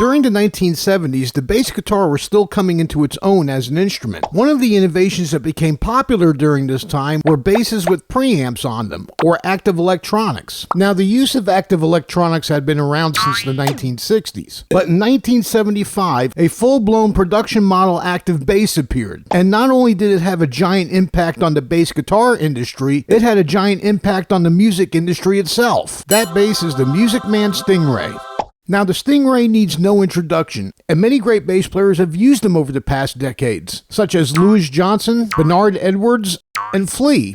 During the 1970s, the bass guitar was still coming into its own as an instrument. One of the innovations that became popular during this time were basses with preamps on them, or active electronics. Now, the use of active electronics had been around since the 1960s, but in 1975, a full-blown production model active bass appeared. And not only did it have a giant impact on the bass guitar industry, it had a giant impact on the music industry itself. That bass is the Music Man Stingray. Now, the Stingray needs no introduction, and many great bass players have used them over the past decades, such as Louis Johnson, Bernard Edwards, and Flea.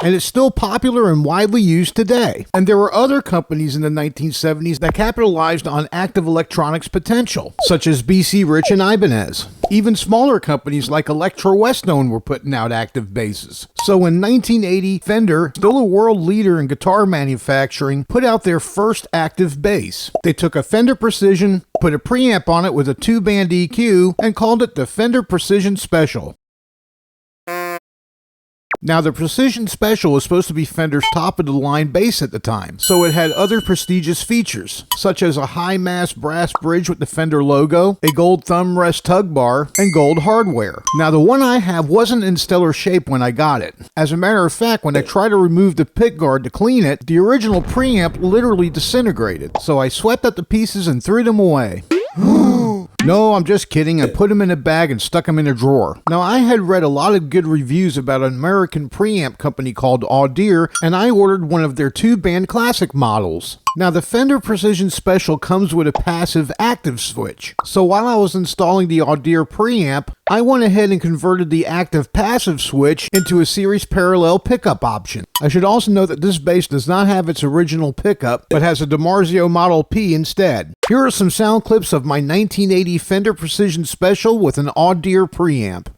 And it's still popular and widely used today. And there were other companies in the 1970s that capitalized on active electronics potential, such as BC Rich and Ibanez. Even smaller companies like Electro Westone were putting out active basses. So in 1980, Fender, still a world leader in guitar manufacturing, put out their first active bass. They took a Fender Precision, put a preamp on it with a 2-band EQ, and called it the Fender Precision Special. Now, the Precision Special was supposed to be Fender's top-of-the-line bass at the time, so it had other prestigious features, such as a high-mass brass bridge with the Fender logo, a gold thumb rest tug bar, and gold hardware. Now, the one I have wasn't in stellar shape when I got it. As a matter of fact, when I tried to remove the pickguard to clean it, the original preamp literally disintegrated, so I swept up the pieces and threw them away. No, I'm just kidding. I put them in a bag and stuck them in a drawer. Now, I had read a lot of good reviews about an American preamp company called Audere, and I ordered one of their 2-band classic models. Now, the Fender Precision Special comes with a passive active switch. So while I was installing the Audere preamp, I went ahead and converted the active passive switch into a series parallel pickup option. I should also note that this bass does not have its original pickup, but has a DiMarzio Model P instead. Here are some sound clips of my 1980 Fender Precision Special with an Audere preamp.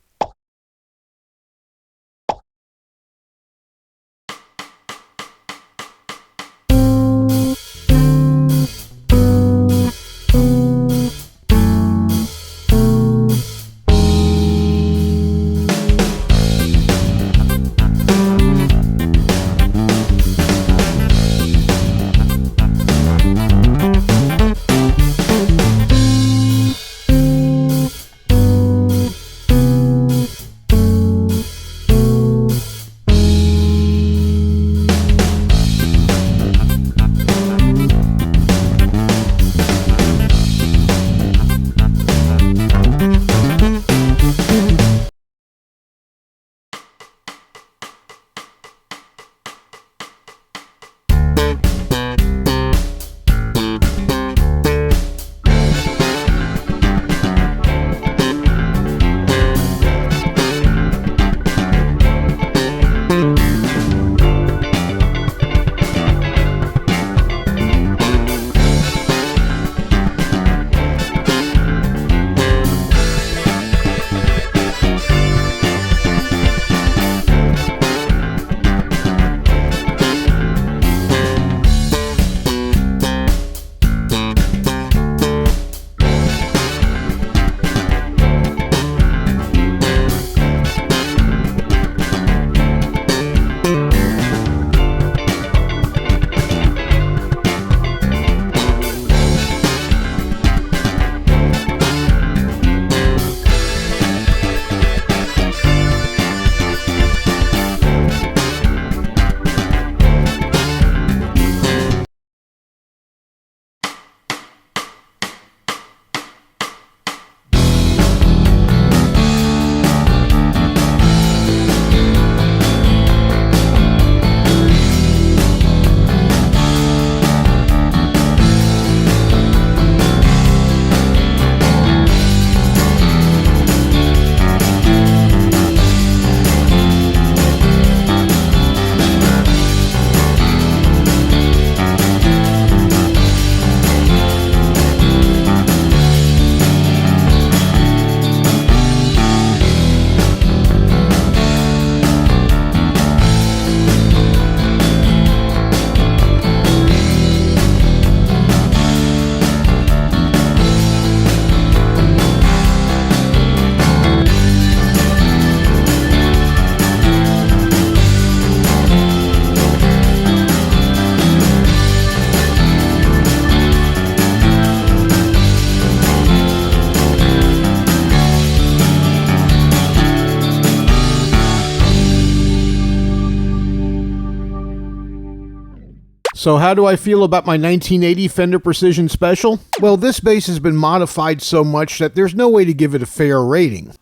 So how do I feel about my 1980 Fender Precision Special? Well, this bass has been modified so much that there's no way to give it a fair rating.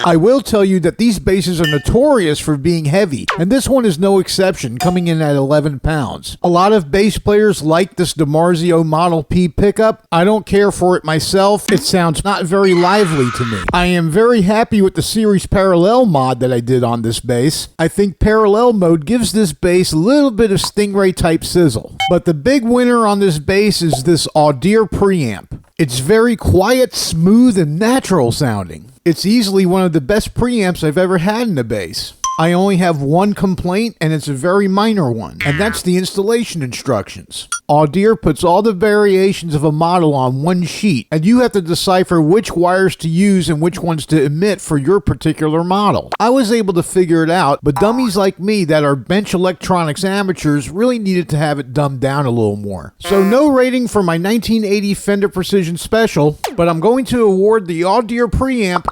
I will tell you that these basses are notorious for being heavy, and this one is no exception, coming in at 11 pounds. A lot of bass players like this DiMarzio Model P pickup. I don't care for it myself. It sounds not very lively to me. I am very happy with the Series Parallel mod that I did on this bass. I think Parallel mode gives this bass a little bit of Stingray type sizzle. But the big winner on this bass is this Audere preamp. It's very quiet, smooth, and natural sounding. It's easily one of the best preamps I've ever had in a bass. I only have one complaint, and it's a very minor one, and that's the installation instructions. Audere puts all the variations of a model on one sheet, and you have to decipher which wires to use and which ones to omit for your particular model. I was able to figure it out, but dummies like me that are bench electronics amateurs really needed to have it dumbed down a little more. So no rating for my 1980 Fender Precision Special, but I'm going to award the Audere preamp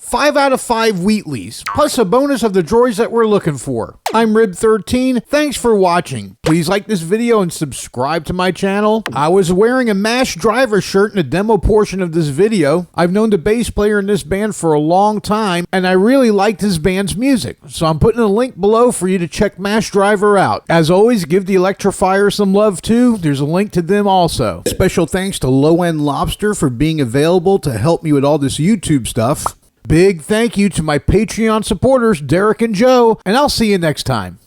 5 out of 5 Wheatleys, plus a bonus of the droids that we're looking for. I'm Rib13. Thanks for watching. Please like this video and subscribe to my channel. I was wearing a MASH driver shirt in the demo portion of this video. I've known the bass player in this band for a long time, and I really liked his band's music. So I'm putting a link below for you to check MASH driver out. As always, give the Electrifier some love too. There's a link to them also. Special thanks to Low End Lobster for being available to help me with all this YouTube stuff. Big thank you to my Patreon supporters, Derek and Joe, and I'll see you next time.